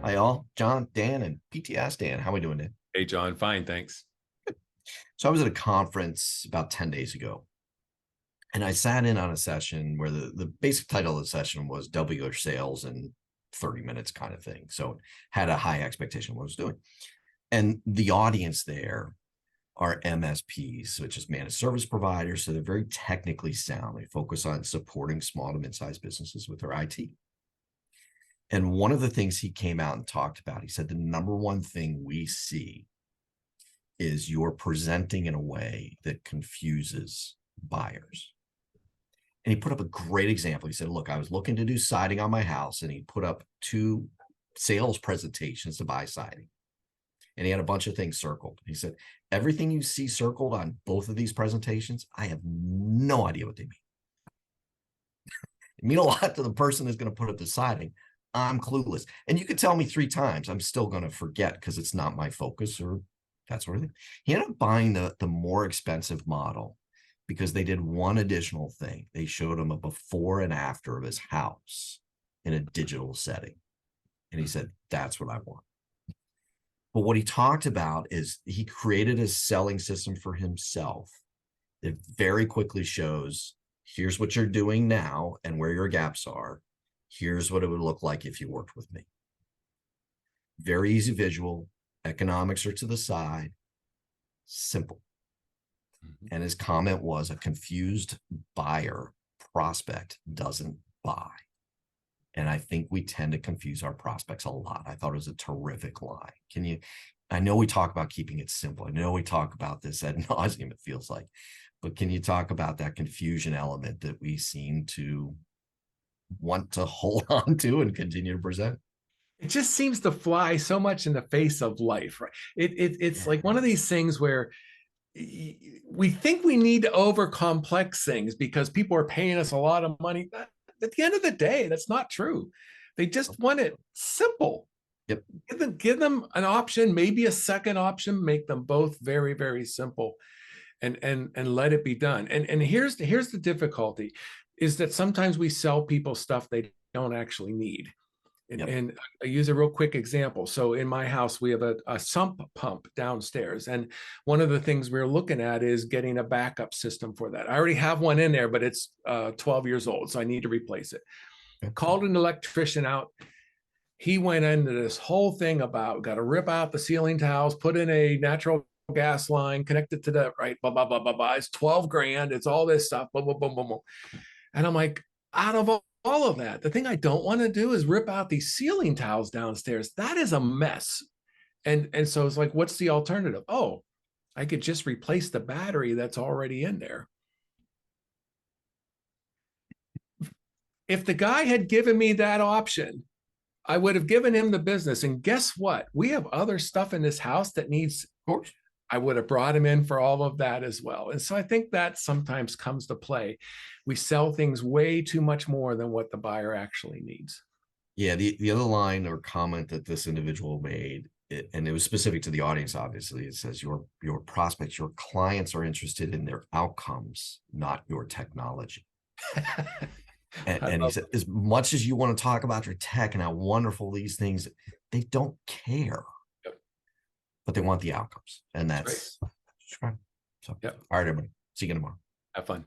Hi, all. John, Dan, and PTS Dan. How are we doing, Dan? Hey, John. Fine, thanks. So I was at a conference about 10 days ago, and I sat in on a session where the basic title of the session was double your sales in 30 minutes kind of thing. So it had a high expectation of what I was doing. And the audience there are MSPs, which is managed service providers. So they're very technically sound. They focus on supporting small to mid-sized businesses with their IT. And one of the things he came out and talked about, he said, the number one thing we see is you're presenting in a way that confuses buyers. And he put up a great example. He said, look, I was looking to do siding on my house, and he put up 2 sales presentations to buy siding. And he had a bunch of things circled. He said, everything you see circled on both of these presentations, I have no idea what they mean. They mean a lot to the person who's going to put up the siding. I'm clueless. And you could tell me 3 times, I'm still going to forget because it's not my focus or that sort of thing. He ended up buying the more expensive model because they did one additional thing. They showed him a before and after of his house in a digital setting. And he said, that's what I want. But what he talked about is he created a selling system for himself that very quickly shows, here's what you're doing now and where your gaps are. Here's what it would look like if you worked with me. Very easy visual. Economics are to the side. Simple. And his comment was, a confused buyer prospect doesn't buy. And I think we tend to confuse our prospects a lot. I thought it was a terrific line. I know we talk about keeping it simple. I know we talk about this ad nauseum, it feels like, but can you talk about that confusion element that we seem to want to hold on to and continue to present? It just seems to fly so much in the face of life, right? It's like one of these things where we think we need to over complex things because people are paying us a lot of money. At the end of the day, that's not true. They just want it simple. Yep. Give them an option, maybe a second option, make them both very, very simple, and let it be done. And here's the difficulty, is that sometimes we sell people stuff they don't actually need. And I use a real quick example. So in my house, we have a sump pump downstairs. And one of the things we're looking at is getting a backup system for that. I already have one in there, but it's 12 years old, so I need to replace it. Called an electrician out. He went into this whole thing about, got to rip out the ceiling tiles, put in a natural gas line, connect it to the right, blah, blah, blah, blah, blah. It's 12 grand. It's all this stuff, blah, blah, blah, blah, blah. And I'm like, out of all of that, the thing I don't want to do is rip out these ceiling tiles downstairs. That is a mess. And so it's like, what's the alternative? Oh, I could just replace the battery that's already in there. If the guy had given me that option, I would have given him the business. And guess what? We have other stuff in this house that needs, of course, I would have brought him in for all of that as well. And so I think that sometimes comes to play. We sell things way too much more than what the buyer actually needs. Yeah, the other line or comment that this individual made, and it was specific to the audience, obviously, it says your prospects, your clients are interested in their outcomes, not your technology. And he said, as much as you want to talk about your tech and how wonderful these things, they don't care. But they want the outcomes, and that's right. So, all right, everybody. See you again tomorrow. Have fun.